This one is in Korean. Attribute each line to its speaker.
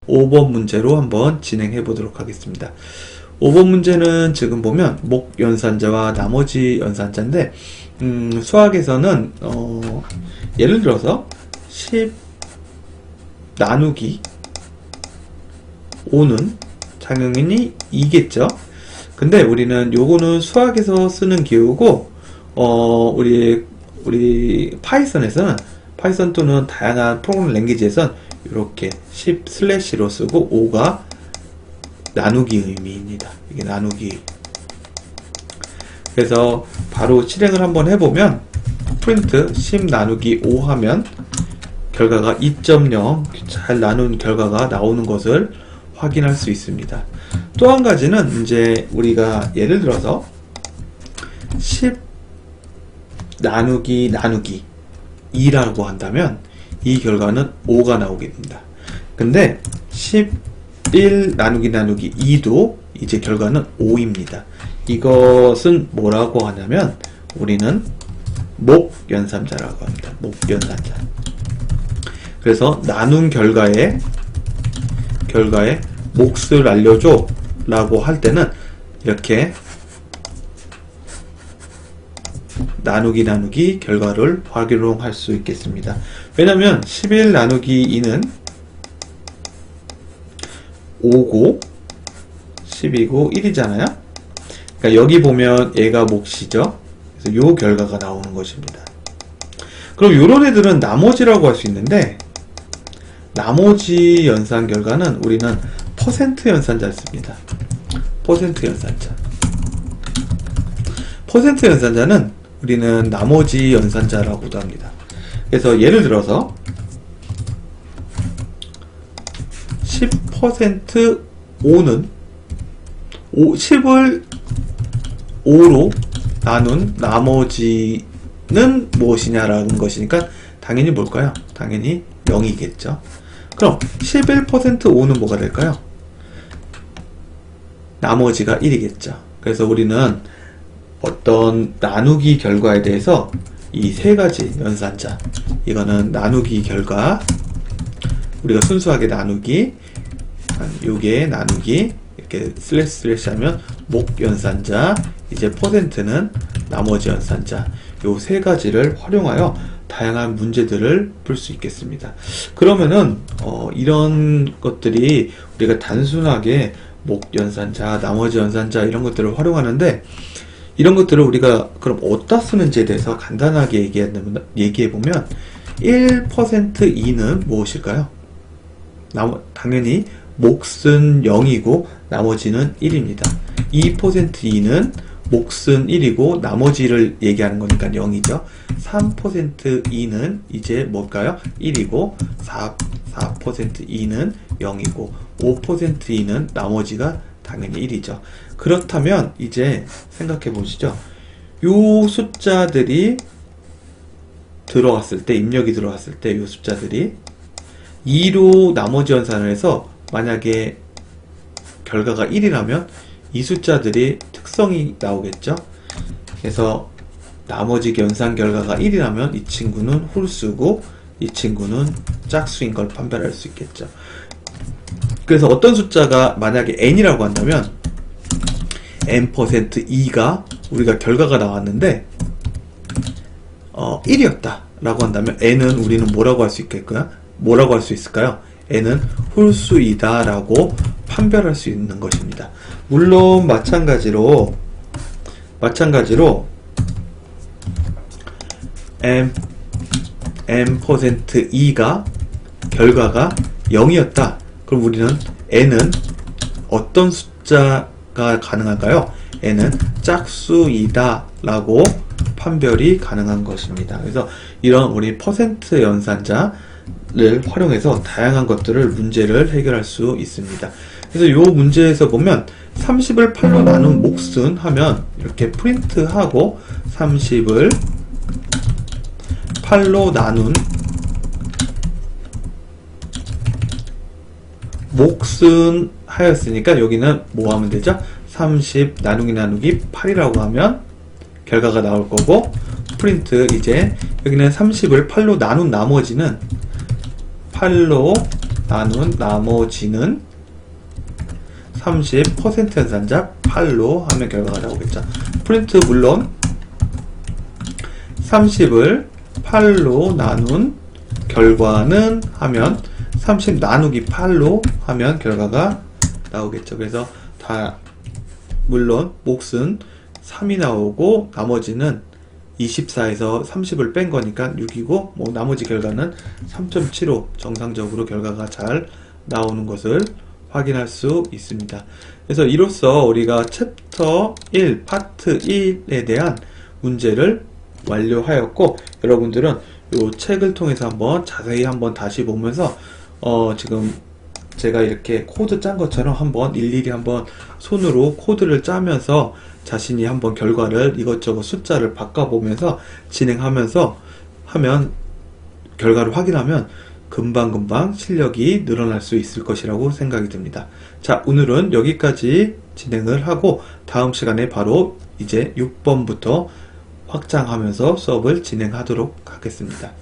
Speaker 1: 5번 문제로 한번 진행해 보도록 하겠습니다. 5번 문제는 지금 보면 목 연산자와 나머지 연산자인데 수학에서는 예를 들어서 10 나누기 5는 당연히 2겠죠. 근데 우리는 요거는 수학에서 쓰는 기호고 우리 파이썬에서는 파이썬 또는 다양한 프로그래밍 랭귀지에선 이렇게 10/로 쓰고 5가 나누기 의미입니다. 이게 나누기. 그래서 바로 실행을 한번 해보면 프린트 10 나누기 5 하면 결과가 2.0 잘 나눈 결과가 나오는 것을 확인할 수 있습니다. 또 한 가지는 이제 우리가 예를 들어서 10 나누기 2라고 한다면 이 결과는 5가 나오게 됩니다. 근데 11 나누기 2도 이제 결과는 5입니다. 이것은 뭐라고 하냐면 우리는 목 연산자라고 합니다. 목 연산자. 그래서 나눈 결과에 몫을 알려줘 라고 할 때는 이렇게 나누기 결과를 활용할 수 있겠습니다. 왜냐면 11 나누기 2는 5고 10이고 1이잖아요. 그러니까 여기 보면 얘가 몫이죠. 그래서 요 결과가 나오는 것입니다. 그럼 요런 애들은 나머지라고 할 수 있는데 나머지 연산 결과는 우리는 퍼센트 연산자를 씁니다. 퍼센트 연산자. 퍼센트 연산자는 우리는 나머지 연산자라고도 합니다. 그래서 예를 들어서 10% 5는 10을 5로 나눈 나머지는 무엇이냐라는 것이니까 당연히 뭘까요? 당연히 0이겠죠. 그럼 11% 5는 뭐가 될까요? 나머지가 1이겠죠. 그래서 우리는 어떤 나누기 결과에 대해서 이 세 가지 연산자, 이거는 나누기 결과, 우리가 순수하게 나누기, 요게 나누기, 이렇게 슬래시 하면 목 연산자, 이제 퍼센트는 나머지 연산자, 요 세 가지를 활용하여 다양한 문제들을 풀 수 있겠습니다. 그러면은 이런 것들이 우리가 단순하게 목 연산자, 나머지 연산자 이런 것들을 활용하는데 이런 것들을 우리가 그럼 어디다 쓰는지에 대해서 간단하게 얘기해보면 1% 2는 무엇일까요? 당연히 몫은 0이고 나머지는 1입니다. 2% 2는 몫은 1이고 나머지를 얘기하는 거니까 0이죠. 3% 2는 이제 뭘까요? 1이고 4% 2는 0이고 5% 2는 나머지가 당연히 1이죠. 그렇다면 이제 생각해 보시죠. 요 숫자들이 들어왔을 때, 입력이 들어왔을 때 요 숫자들이 2로 나머지 연산을 해서 만약에 결과가 1이라면 이 숫자들이 특성이 나오겠죠. 그래서 나머지 연산 결과가 1이라면 이 친구는 홀수고 이 친구는 짝수인 걸 판별할 수 있겠죠. 그래서 어떤 숫자가 만약에 n이라고 한다면 n%2가 우리가 결과가 나왔는데 1이었다 라고 한다면 n은 우리는 뭐라고 할 수 있겠고요? 뭐라고 할 수 있을까요? n은 홀수이다 라고 판별할 수 있는 것입니다. 물론 마찬가지로 n%2가 결과가 0이었다. 그럼 우리는 n은 어떤 숫자가 가능할까요? n은 짝수이다 라고 판별이 가능한 것입니다. 그래서 이런 우리 퍼센트 연산자를 활용해서 다양한 것들을 문제를 해결할 수 있습니다. 그래서 이 문제에서 보면 30을 8로 나눈 몫은 하면 이렇게 프린트하고 30을 8로 나눈 몫은 하였으니까 여기는 뭐 하면 되죠? 30 나누기 8이라고 하면 결과가 나올 거고, 프린트 이제 여기는 30을 8로 나눈 나머지는 8로 나눈 나머지는 30% 연산작 8로 하면 결과가 나오겠죠. 프린트 물론 30을 8로 나눈 결과는 하면 30 나누기 8로 하면 결과가 나오겠죠. 그래서 다 물론 몫은 3이 나오고 나머지는 24에서 30을 뺀 거니까 6이고 뭐 나머지 결과는 3.75 정상적으로 결과가 잘 나오는 것을 확인할 수 있습니다. 그래서 이로써 우리가 챕터 1 파트 1에 대한 문제를 완료하였고, 여러분들은 이 책을 통해서 한번 자세히 한번 다시 보면서 지금 제가 이렇게 코드 짠 것처럼 한번 일일이 한번 손으로 코드를 짜면서 자신이 한번 결과를 이것저것 숫자를 바꿔보면서 진행하면서 하면 결과를 확인하면 금방금방 실력이 늘어날 수 있을 것이라고 생각이 듭니다. 자, 오늘은 여기까지 진행을 하고 다음 시간에 바로 이제 6번부터 확장하면서 수업을 진행하도록 하겠습니다.